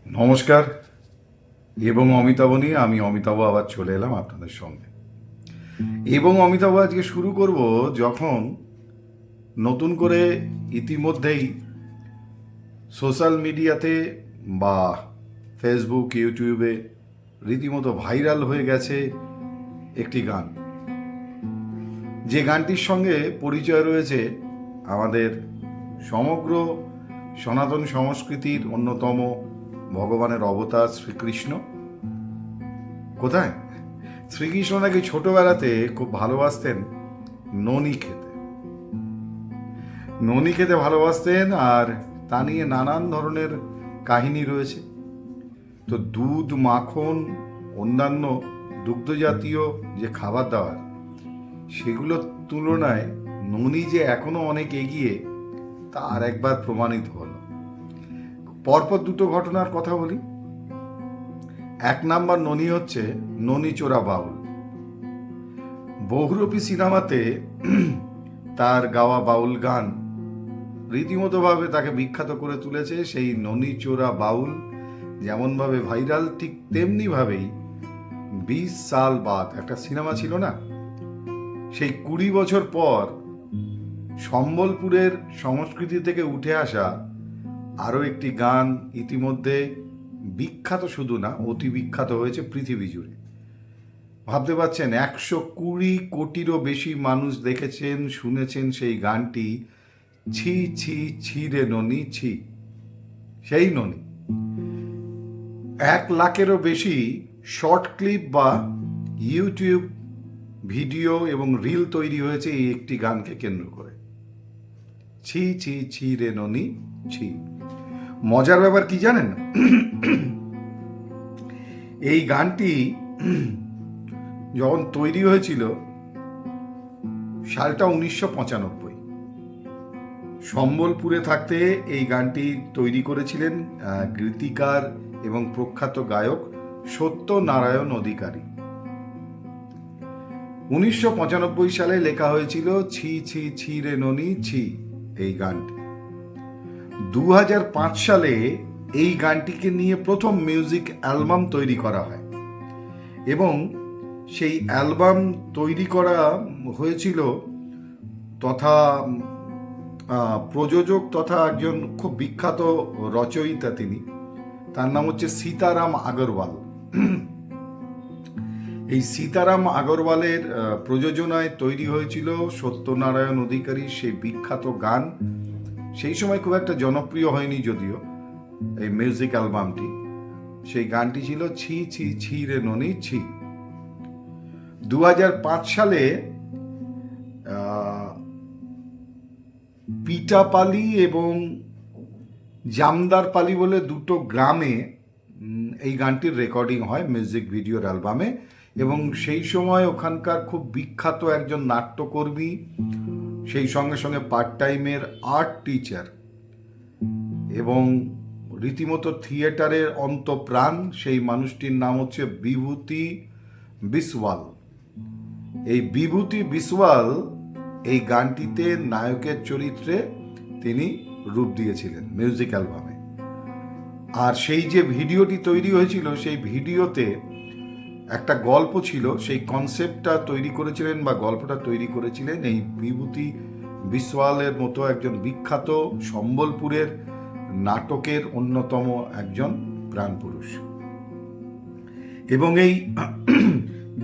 নমস্কার এবং অমিতাভ নিয়ে আমি অমিতাভ আবার চলে এলাম আপনাদের সঙ্গে। এবং অমিতাভ আজকে শুরু করব যখন নতুন করে ইতিমধ্যেই সোশ্যাল মিডিয়াতে বা ফেসবুক ইউটিউবে রীতিমতো ভাইরাল হয়ে গেছে একটি গান, যে গানটির সঙ্গে পরিচয় রয়েছে আমাদের সমগ্র সনাতন সংস্কৃতির অন্যতম ভগবানের অবতার শ্রীকৃষ্ণ। কোথায় শ্রীকৃষ্ণ নাকি ছোটবেলাতে খুব ভালোবাসতেন ননি খেতে, ননি খেতে ভালোবাসতেন, আর তা নিয়ে নানান ধরনের কাহিনী রয়েছে। তো দুধ, মাখন, অন্যান্য দুগ্ধজাতীয় যে খাবার দাবার, সেগুলোর তুলনায় ননি যে এখনো অনেক এগিয়ে, তা আর একবার প্রমাণিত হলো। পরপর দুটো ঘটনার কথা বলি। এক নাম্বার ননি হচ্ছে ননি চোরা বাউল। বহুরূপী সিনেমাতে তার গাওয়া বাউল গান রীতিমতোভাবে তাকে বিখ্যাত করে তুলেছে। সেই ননি চোরা বাউল যেমনভাবে ভাইরাল, ঠিক তেমনিভাবেই 20 সাল বাদ একটা সিনেমা ছিল না, সেই 20 বছর পর সম্বলপুরের সংস্কৃতি থেকে উঠে আসা আরও একটি গান ইতিমধ্যে বিখ্যাত, শুধু না অতি বিখ্যাত হয়েছে পৃথিবী জুড়ে। ভাবতে পারছেন, 120 কোটিরও বেশি মানুষ দেখেছেন, শুনেছেন সেই গানটি, ছি ছি ছি রে ননি ছি। সেই ননি 1 লাখেরও বেশি শর্ট ক্লিপ বা ইউটিউব ভিডিও এবং রিল তৈরি হয়েছে এই একটি গানকে কেন্দ্র করে, ছি ছি ছি রে ননি ছি। মজার ব্যাপার কি জানেন, এই গানটি যখন তৈরি হয়েছিল সালটা 1995, সম্বলপুরে থাকতে এই গানটি তৈরি করেছিলেন গীতিকার এবং প্রখ্যাত গায়ক সত্যনারায়ণ অধিকারী। 1995 সালে লেখা হয়েছিল ছি ছি ছি রে ননি ছি এই গানটি। 2005 সালে এই গানটিকে নিয়ে প্রথম মিউজিক অ্যালবাম তৈরি করা হয় এবং সেই অ্যালবাম তৈরি করা হয়েছিল তথা প্রযোজক তথা একজন খুব বিখ্যাত রচয়িতা, তিনি, তার নাম হচ্ছে সীতারাম আগরওয়াল। এই সীতারাম আগরওয়ালের প্রযোজনায় তৈরি হয়েছিল সত্যনারায়ণ অধিকারীর সেই বিখ্যাত গান। সেই সময় খুব একটা জনপ্রিয় হয়নি যদিও এই মিউজিক অ্যালবামটি। সেই গানটি ছিল ছি ছি ছি রে ননি ছি। 2005 সালে পিটাপালি এবং জামদারপালি বলে দুটো গ্রামে এই গানটির রেকর্ডিং হয় মিউজিক ভিডিওর অ্যালবামে। এবং সেই সময় ওখানকার খুব বিখ্যাত একজন নাট্যকর্মী, সেই সঙ্গে সঙ্গে পার্ট টাইমের আর্ট টিচার এবং রীতিমতো থিয়েটারের অন্তঃপ্রাণ, সেই মানুষটির নাম হচ্ছে বিভূতি বিসওয়াল। এই বিভূতি বিসওয়াল এই গানটিতে নায়কের চরিত্রে তিনি রূপ দিয়েছিলেন মিউজিক অ্যালবামে। আর সেই যে ভিডিওটি তৈরি হয়েছিল, সেই ভিডিওতে একটা গল্প ছিল, সেই কনসেপ্টটা তৈরি করেছিলেন বা গল্পটা তৈরি করেছিলেন এই বিভূতি বিসওয়ালের মতো একজন বিখ্যাত সম্বলপুরের নাটকের অন্যতম একজন প্রাণপুরুষ। এবং এই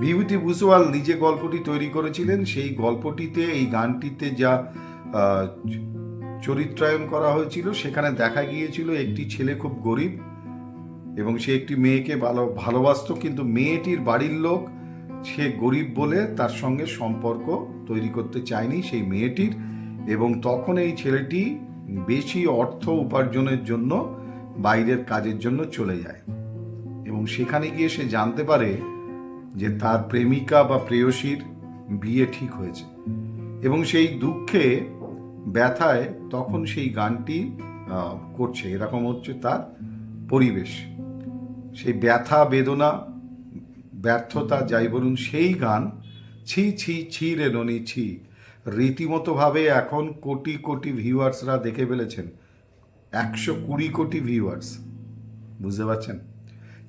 বিভূতি বিসওয়াল নিজে গল্পটি তৈরি করেছিলেন। সেই গল্পটিতে এই গানটিতে যা চরিত্রায়ন করা হয়েছিল, সেখানে দেখা গিয়েছিল একটি ছেলে খুব গরিব এবং সে একটি মেয়েকে ভালোবাসত, কিন্তু মেয়েটির বাড়ির লোক সে গরিব বলে তার সঙ্গে সম্পর্ক তৈরি করতে চায়নি সেই মেয়েটির। এবং তখন এই ছেলেটি বেশি অর্থ উপার্জনের জন্য বাইরের কাজের জন্য চলে যায় এবং সেখানে গিয়ে সে জানতে পারে যে তার প্রেমিকা বা প্রেয়সীর বিয়ে ঠিক হয়েছে। এবং সেই দুঃখে ব্যথায় তখন সেই গানটি করছে, এরকম হচ্ছে তার পরিবেশ। সেই ব্যথা, বেদনা, ব্যর্থতা যাই বলুন, সেই গান ছি ছি ছি রে ননি ছি রীতিমতোভাবে এখন কোটি কোটি ভিউয়ার্সরা দেখে ফেলেছেন, 120 কোটি ভিউয়ার্স। বুঝতে পারছেন?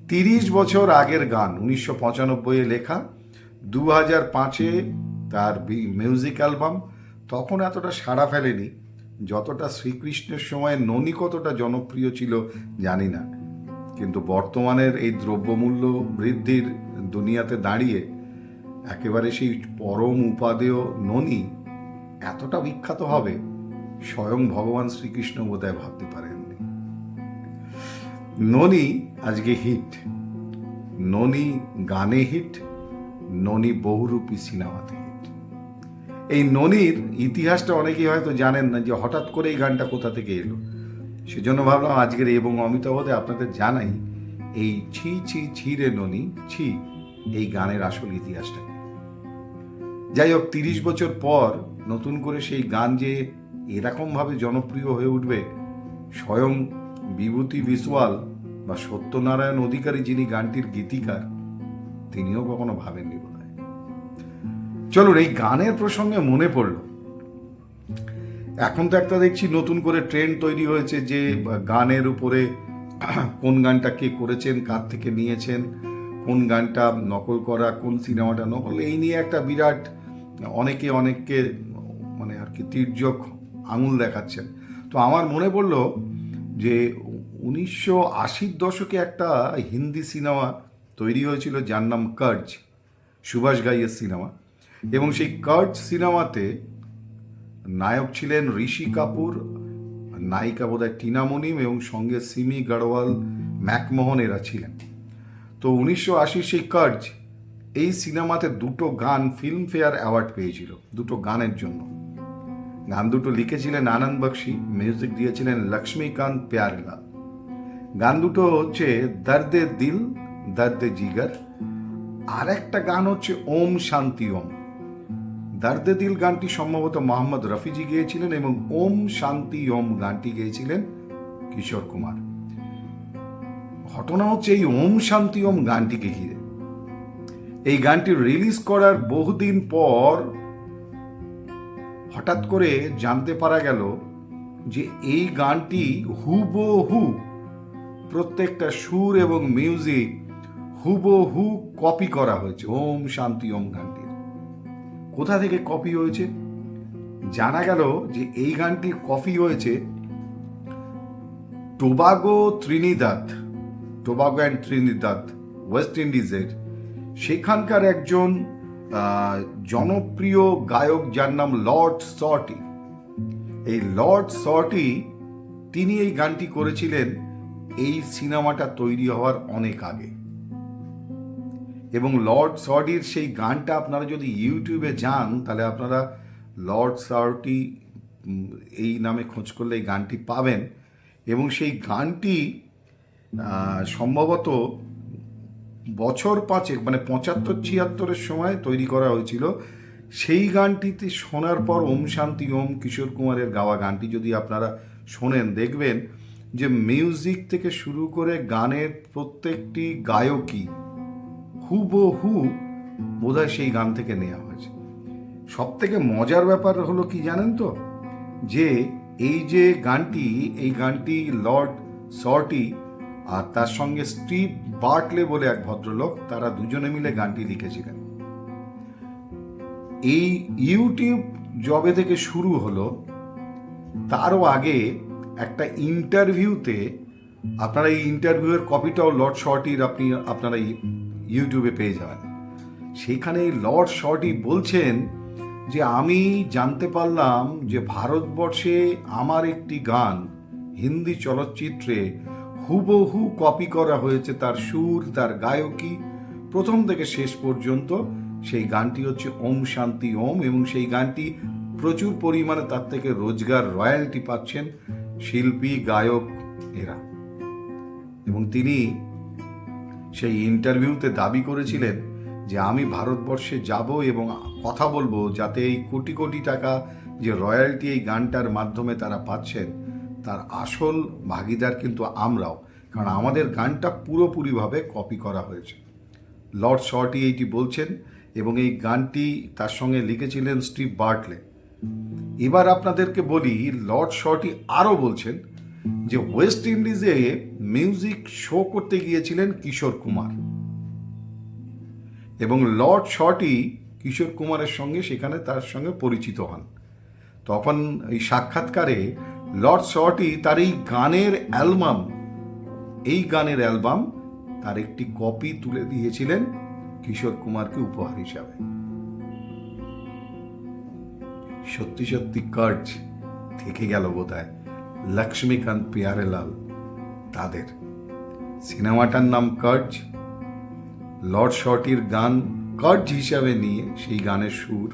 30 বছর আগের গান, 1995-এ লেখা, 2005-এ তার মিউজিক অ্যালবাম। তখন এতটা সাড়া ফেলেনি যতটা শ্রীকৃষ্ণের সময় ননী কতটা জনপ্রিয় ছিল জানি না, কিন্তু বর্তমানের এই দ্রব্যমূল্য বৃদ্ধির দুনিয়াতে দাঁড়িয়ে একেবারে সেই পরম উপাদেয় ননী এতটা বিখ্যাত হবে স্বয়ং ভগবান শ্রীকৃষ্ণ বোধহয় ভাবতে পারেননি। ননী আজকে হিট, ননী গানে হিট, ননী বহুরূপী সিনেমাতে হিট। এই ননীর ইতিহাসটা অনেকেই হয়তো জানেন না, যে হঠাৎ করে এই গানটা কোথা থেকে এলো। সেজন্য ভাবলাম আজকের এবং অমিতাভতে আপনাদের জানাই এই ছি ছি ছি রে ননী ছি, এই গানের আসল ইতিহাসটা। যাই হোক, 30 বছর পর নতুন করে সেই গান যে এরকমভাবে জনপ্রিয় হয়ে উঠবে, স্বয়ং বিভূতি বিশওয়াল বা সত্যনারায়ণ অধিকারী, যিনি গানটির গীতিকার, তিনিও কখনো ভাবেননি বোধহয়। চলুন, এই গানের প্রসঙ্গে মনে পড়ল, এখন তো একটা দেখছি নতুন করে ট্রেন্ড তৈরি হয়েছে যে গানের উপরে কোন গানটা কে করেছেন, কার থেকে নিয়েছেন, কোন গানটা নকল করা, কোন সিনেমাটা নকল, এই নিয়ে একটা বিরাট অনেককে মানে আর কি তির্যক আঙুল দেখাচ্ছেন। তো আমার মনে পড়ল যে 1980-র দশকে একটা হিন্দি সিনেমা তৈরি হয়েছিল যার নাম কার্জ, সুভাষ ঘাইয়ের সিনেমা। এবং সেই কার্জ সিনেমাতে নায়ক ছিলেন ঋষি কাপুর, নায়িকা বোধহয় টিনা মুনিম, এবং সঙ্গে সিমি গড়ওয়াল, ম্যাকমোহন এরা ছিলেন। তো 1980 সেই কার্জ, এই সিনেমাতে দুটো গান ফিল্মফেয়ার অ্যাওয়ার্ড পেয়েছিল, দুটো গানের জন্য। গান দুটো লিখেছিলেন আনন্দ বক্সি, মিউজিক দিয়েছিলেন লক্ষ্মীকান্ত প্যারেলাল। গান দুটো হচ্ছে দর্দে দিল দর্দে জিগার, আর একটা গান হচ্ছে ওম শান্তি ওম। দর্দে দিল গানটি সম্ভবত মোহাম্মদ রফিজি গেয়েছিলেন এবং ওম শান্তি ওম গানটি গেয়েছিলেন কিশোর কুমার। ঘটনা হচ্ছে এই ওম শান্তি ওম গানটিকে ঘিরে। এই গানটি রিলিজ করার বহুদিন পর হঠাৎ করে জানতে পারা গেল যে এই গানটি হুবহু, প্রত্যেকটা সুর এবং মিউজিক হুবহু কপি করা হয়েছে ওম শান্তি ওম গানটির। কোথা থেকে কপি হয়েছে? জানা গেল যে এই গানটি কপি হয়েছে টোবাগো অ্যান্ড ত্রিনিদাদ, ওয়েস্ট ইন্ডিজের সেখানকার একজন জনপ্রিয় গায়ক যার নাম লর্ড সর্টি। এই লর্ড সর্টি তিনি এই গানটি করেছিলেন এই সিনেমাটা তৈরি হওয়ার অনেক আগে। এবং লর্ড সর্টির সেই গানটা আপনারা যদি ইউটিউবে যান তাহলে আপনারা লর্ড সর্টি এই নামে খোঁজ করলে এই গানটি পাবেন। এবং সেই গানটি সম্ভবত বছর 5 মানে 75-76-এর সময় তৈরি করা হয়েছিল। সেই গানটিতে শোনার পর ওম শান্তি ওম, কিশোর কুমারের গাওয়া গানটি যদি আপনারা শোনেন, দেখবেন যে মিউজিক থেকে শুরু করে গানের প্রত্যেকটি গায়কই হুবহু বোধহয় সেই গান থেকে নেওয়া হয়েছে। সব থেকে মজার ব্যাপার হলো কি জানেন তো, যে এই যে গানটি, এই গানটি লর্ড সর্টি আর তার সঙ্গে স্টিভ বার্টলে বলে এক ভদ্রলোক, তারা দুজনে মিলে গানটি লিখেছিলেন। এই ইউটিউব জবে থেকে শুরু হলো, তারও আগে একটা ইন্টারভিউতে, আপনারা এই ইন্টারভিউয়ের কপিটাও লর্ড সর্টির আপনারা ইউটিউবে পেয়ে যাবেন। সেখানে লর্ড সর্টি বলছেন যে আমি জানতে পারলাম যে ভারতবর্ষে আমার একটি গান হিন্দি চলচ্চিত্রে হুবহু কপি করা হয়েছে, তার সুর, তার গায়কী, প্রথম থেকে শেষ পর্যন্ত। সেই গানটি হচ্ছে ওম শান্তি ওম, এবং সেই গানটি প্রচুর পরিমাণে তার থেকে রোজগার, রয়্যালটি পাচ্ছেন শিল্পী, গায়ক এরা। এবং তিনি সেই ইন্টারভিউতে দাবি করেছিলেন যে আমি ভারতবর্ষে যাব এবং কথা বলবো যাতে এই কোটি কোটি টাকা যে রয়্যালটি এই গানটার মাধ্যমে তারা পাচ্ছেন, তার আসল ভাগিদার কিন্তু আমরাও, কারণ আমাদের গানটা পুরোপুরিভাবে কপি করা হয়েছে। লর্ড সর্টি এইটি বলছেন, এবং এই গানটি তার সঙ্গে লিখেছিলেন স্টিভ বার্টলে। এবার আপনাদেরকে বলি, লর্ড সর্টি আরও বলছেন যে ওয়েস্ট ইন্ডিজে মিউজিক শো করতে গিয়েছিলেন কিশোর কুমার, এবং লর্ড শর্টি কিশোর কুমারের সঙ্গে সেখানে তার সঙ্গে পরিচিত হন। তখন এই সাক্ষাৎকারে লর্ড শর্টি তার এই গানের অ্যালবাম তার একটি কপি তুলে দিয়েছিলেন কিশোর কুমারকে উপহার হিসাবে। সত্যি সত্যি কার্জ থেকে গেল বোধহয় লক্ষ্মীকান্ত প্যারেলাল তাদের। সিনেমাটার নাম কার্জ, লর্ড শর্টির গান কার্জ হিসাবে নিয়ে সেই গানের সুর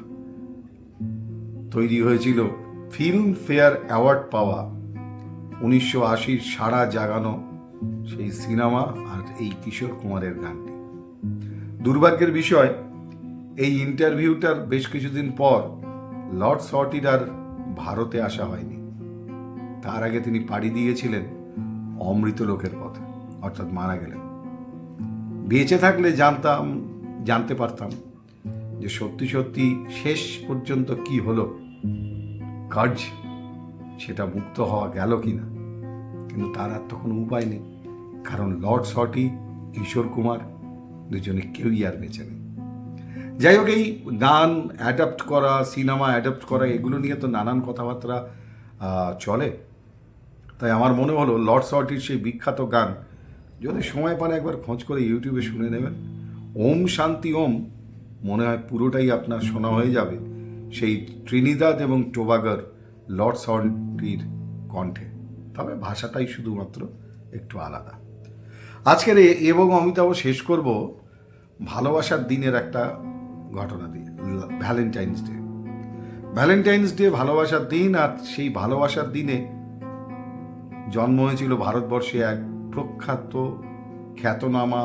তৈরি হয়েছিল ফিল্ম ফেয়ার অ্যাওয়ার্ড পাওয়া 1980 সারা জাগানো সেই সিনেমা আর এই কিশোর কুমারের গানটি। দুর্ভাগ্যের বিষয়, এই ইন্টারভিউটার বেশ কিছুদিন পর লর্ড শর্টির আর ভারতে আসা হয়নি। তার আগে তিনি পাড়ি দিয়েছিলেন অমৃত লোকের পথে, অর্থাৎ মারা গেলেন। বেঁচে থাকলে জানতে পারতাম যে সত্যি সত্যি শেষ পর্যন্ত কি হলো, কার্জ সেটা মুক্ত হওয়া গেল কিনা। কিন্তু তার আর তখন উপায় নেই, কারণ লর্ড শর্টি, কিশোর কুমার দুজনে কেউই আর বেঁচে নেই। যাই হোক, এই গান অ্যাডাপ্ট করা, সিনেমা অ্যাডাপ্ট করা, এগুলো নিয়ে তো নানান কথাবার্তা চলে। তাই আমার মনে হলো লর্ড শর্টির সেই বিখ্যাত গান যদি সময় পান একবার খোঁজ করে ইউটিউবে শুনে নেবেন। ওম শান্তি ওম, মনে হয় পুরোটাই আপনার শোনা হয়ে যাবে সেই ত্রিনিদাদ এবং টোবাগার লর্ড শর্টির কণ্ঠে, তবে ভাষাটাই শুধুমাত্র একটু আলাদা। আজকের এবং অমিতাভ শেষ করব ভালোবাসার দিনের একটা ঘটনা দিয়ে। ভ্যালেন্টাইন্স ডে ভালোবাসার দিন, আর সেই ভালোবাসার দিনে জন্ম হয়েছিল ভারতবর্ষে এক প্রখ্যাত খ্যাতনামা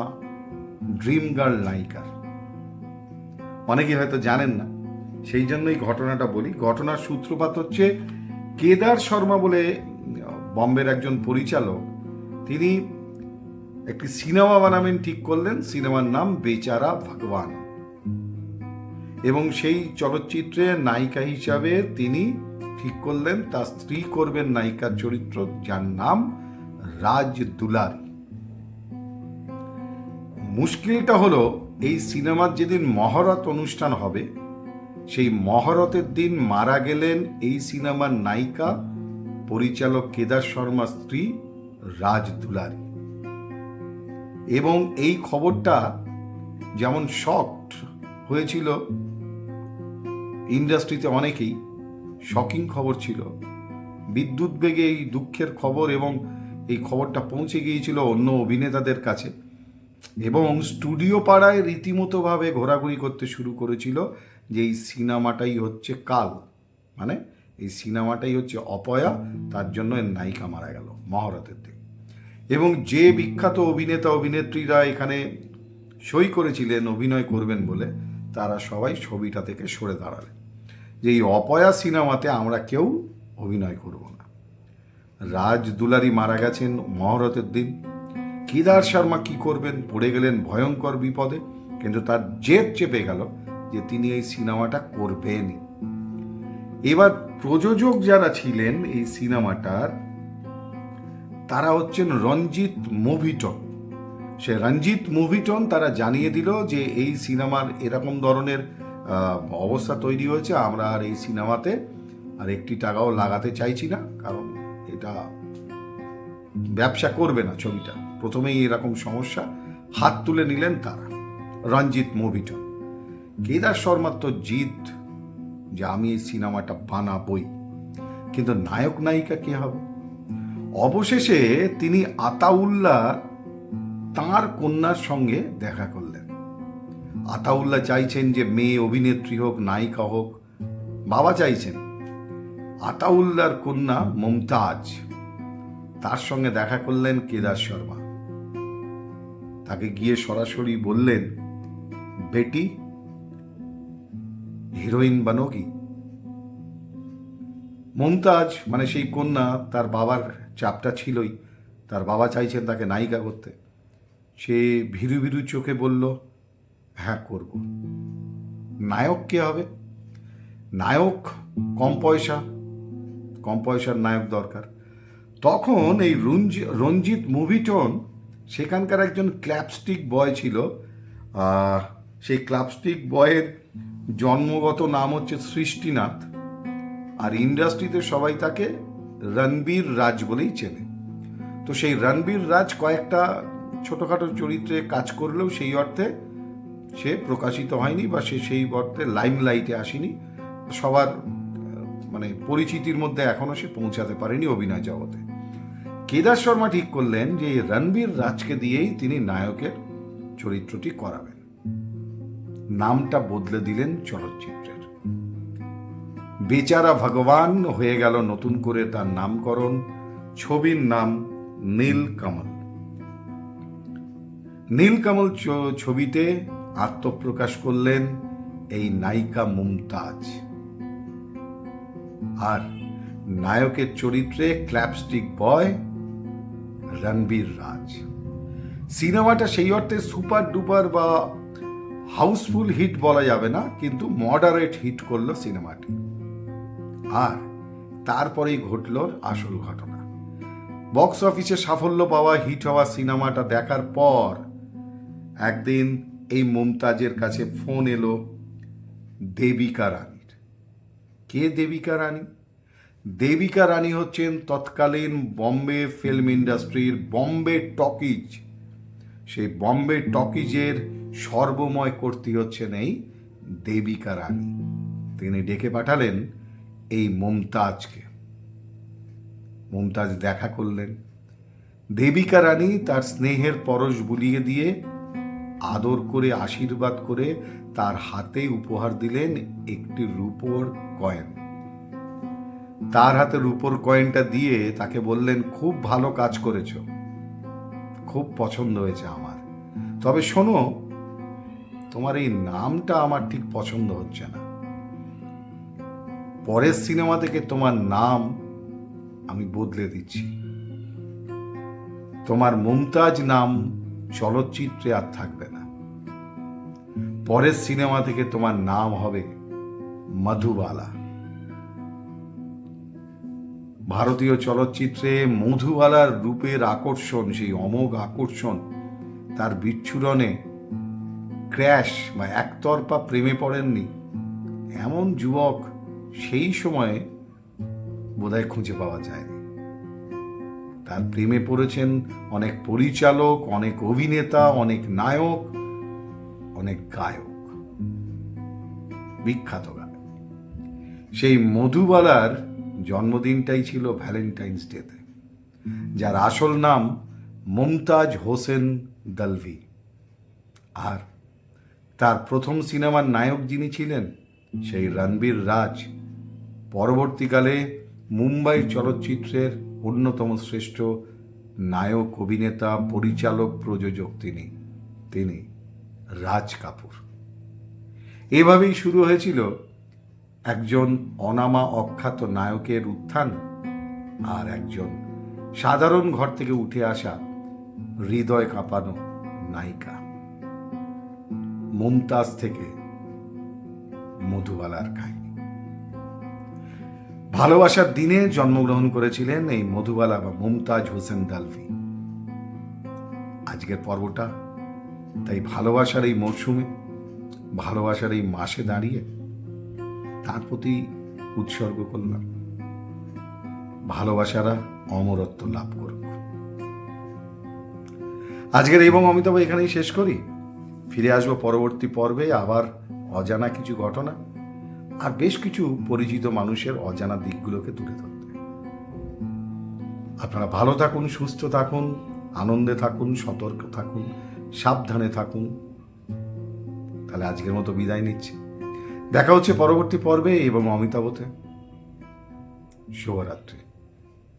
ড্রিম গার্ল নায়িকার। অনেকে হয়তো জানেন না, সেই জন্যই ঘটনাটা বলি। ঘটনার সূত্রপাত হচ্ছে কেদার শর্মা বলে বম্বের একজন পরিচালক, তিনি একটি সিনেমা বানাবেন ঠিক করলেন। সিনেমার নাম বেচারা ভগবান, এবং সেই চলচ্চিত্রে নায়িকা হিসাবে তিনি ঠিক করলেন তার স্ত্রী করবেন নায়িকার চরিত্র, যার নাম রাজ দুলারি। মুশকিলটা হলো, এই সিনেমার যেদিন মহরত অনুষ্ঠান হবে, সেই মহরতের দিন মারা গেলেন এই সিনেমার নায়িকা পরিচালক কেদার শর্মার স্ত্রী রাজ দুলারি। এবং এই খবরটা যেমন শকড হয়েছিল ইন্ডাস্ট্রিতে অনেকেই, শকিং খবর ছিল, বিদ্যুৎ বেগে এই দুঃখের খবর, এবং এই খবরটা পৌঁছে গিয়েছিল অন্য অভিনেতাদের কাছে, এবং স্টুডিও পাড়ায় রীতিমতোভাবে ঘোরাঘুরি করতে শুরু করেছিল যে এই সিনেমাটাই হচ্ছে কাল, মানে এই সিনেমাটাই হচ্ছে অপয়া, তার জন্য এর নায়িকা মারা গেল মহরতের দিন। এবং যে বিখ্যাত অভিনেতা অভিনেত্রীরা এখানে সই করেছিলেন অভিনয় করবেন বলে, তারা সবাই ছবিটা থেকে সরে দাঁড়ালেন যে এই অপয়া সিনেমাতে আমরা কেউ অভিনয় করব না। রাজ দুলারি মারা গেছেন মহরতের দিন। কেদার শর্মা কি করবেন, পড়ে গেলেন ভয়ঙ্কর বিপদে, কিন্তু তার জেদ চেপে গেল যে তিনি এই সিনেমাটা করবেনই। এবার প্রযোজক যারা ছিলেন এই সিনেমাটার, তারা হচ্ছেন রঞ্জিত মুভিটন। সে রঞ্জিত মুভিটন তারা জানিয়ে দিল যে এই সিনেমার এরকম ধরনের অবস্থা তৈরি হয়েছে, আমরা আর এই সিনেমাতে আর একটি টাকাও লাগাতে চাইছি না, কারণ এটা ব্যবসা করবে না ছবিটা। প্রথমেই এরকম সমস্যা, হাত তুলে নিলেন তারা, রঞ্জিত মুভিটন। কেদার শর্মার তো জিদ যে আমি এই সিনেমাটা বানাবই, কিন্তু নায়ক নায়িকা কে হবে? অবশেষে তিনি আতাউল্লাহ তাঁর কন্যার সঙ্গে দেখা করলেন। আতাউল্লাহ চাইছেন যে মেয়ে অভিনেত্রী হোক, নায়িকা হোক, বাবা চাইছেন। আতাউল্লাহর কন্যা মমতাজ, তার সঙ্গে দেখা করলেন কেদার শর্মা। তাকে গিয়ে সরাসরি বললেন, বেটি হিরোইন বানোগি। মমতাজ মানে সেই কন্যা, তার বাবার চাপটা ছিলই, তার বাবা চাইছেন তাকে নায়িকা করতে। সে ভীরু ভীরু চোখে বলল, হ্যাঁ করব। নায়ক কে হবে? নায়ক কম পয়সার নায়ক দরকার। তখন এই রঞ্জিত মুভিটোন সেখানকার একজন ক্ল্যাপস্টিক বয় ছিল। সেই ক্ল্যাপস্টিক বয়ের জন্মগত নাম হচ্ছে সৃষ্টিনাথ, আর ইন্ডাস্ট্রিতে সবাই তাকে রণবীর রাজ বলেই চেনে। তো সেই রণবীর রাজ কয়েকটা ছোটোখাটো চরিত্রে কাজ করলেও সেই অর্থে সে প্রকাশিত হয়নি, বা সে সেই অর্থে লাইমলাইটে আসেনি, সবার মানে পরিচিতির মধ্যে এখনও সে পৌঁছাতে পারেনি অভিনয় জগতে। কেদার শর্মা ঠিক করলেন যে রণবীর রাজকে দিয়েই তিনি নায়কের চরিত্রটি করাবেন। নামটা বদলে দিলেন চলচ্চিত্রের। বেচারা ভগবান হয়ে গেল নতুন করে তার নামকরণ, ছবির নাম নীলকমল। নীলকমল ছবিতে আত্মপ্রকাশ করলেন এই নায়িকা মুমতাজ, আর নায়কের চরিত্রে ক্ল্যাপস্টিক বয় রণবীর রাজ। সিনেমাটা সেই অর্থে সুপার ডুপার বা হাউসফুল হিট বলা যাবে না, কিন্তু মডারেট হিট করলো সিনেমাটি। আর তারপরেই ঘটল আসল ঘটনা। বক্স অফিসে সাফল্য পাওয়া, হিট হওয়া সিনেমাটা দেখার পর একদিন এই মুমতাজের কাছে ফোন এলো দেবিকা রানীর। কে দেবিকা রানী? দেবিকা রানী হচ্ছেন তৎকালীন বম্বে ফিল্ম ইন্ডাস্ট্রির বম্বে টকিজ, সেই বম্বে টকিজের সর্বময় কর্তৃ হচ্ছেন এই দেবিকা রানী। তিনি ডেকে পাঠালেন এই মুমতাজকে। মুমতাজ দেখা করলেন। দেবিকা রানী তার স্নেহের পরশ বুলিয়ে দিয়ে আদর করে আশীর্বাদ করে তার হাতে উপহার দিলেন একটি রূপোর কয়েন। তার হাতে রূপোর কয়েনটা দিয়ে তাকে বললেন, খুব ভালো কাজ করেছ, খুব পছন্দ হয়েছে আমার, তবে শোনো, তোমার এই নামটা আমার ঠিক পছন্দ হচ্ছে না। পরের সিনেমা থেকে তোমার নাম আমি বদলে দিচ্ছি। তোমার মুমতাজ নাম চলচ্চিত্রে আর থাকবে না। পরের সিনেমা থেকে তোমার নাম হবে মধুবালা। ভারতীয় চলচ্চিত্রে মধুবালার রূপের আকর্ষণ, সেই অমোঘ আকর্ষণ, তার বিচ্ছুরণে ক্র্যাশ বা একতরফা প্রেমে পড়েননি এমন যুবক সেই সময়ে বোধহয় খুঁজে পাওয়া যায়নি। তার প্রেমে পড়েছেন অনেক পরিচালক, অনেক অভিনেতা, অনেক নায়ক, অনেক গায়ক, বিখ্যাত গায়ক। সেই মধুবালার জন্মদিনটাই ছিল ভ্যালেন্টাইন্স ডেতে, যার আসল নাম মুমতাজ হোসেন দলভি। আর তার প্রথম সিনেমার নায়ক যিনি ছিলেন সেই রণবীর রাজ, পরবর্তীকালে মুম্বাই চলচ্চিত্রের অন্যতম শ্রেষ্ঠ নায়ক, অভিনেতা, পরিচালক, প্রযোজক তিনি রাজ কাপুর। এভাবেই শুরু হয়েছিল একজন অনামা অখ্যাত নায়কের উত্থান, আর একজন সাধারণ ঘর থেকে উঠে আসা হৃদয় কাঁপানো নায়িকা। মুমতাজ থেকে মধুবালার কাহিনী। ভালোবাসার দিনে জন্মগ্রহণ করেছিলেন এই মধুবালা বা মুমতাজ হোসেন দলভি। আজকের পর্বটা তাই ভালোবাসার এই মরশুমে, ভালোবাসার এই মাসে দাঁড়িয়ে তার প্রতি উৎসর্গ করলাম। ভালোবাসারা অমরত্ব লাভ করুক। আজকের এবং অমিতাভ এখানেই শেষ করি। ফিরে আসবো পরবর্তী পর্বে, আবার অজানা কিছু ঘটনা আর বেশ কিছু পরিচিত মানুষের অজানা দিকগুলোকে তুলে ধরতে। আপনারা ভালো থাকুন, সুস্থ থাকুন, আনন্দে থাকুন, সতর্ক থাকুন, সাবধানে থাকুন। তাহলে আজকের মতো বিদায় নিচ্ছি। দেখা হচ্ছে পরবর্তী পর্বে এবং অমিতাভতে। শুভরাত্রি।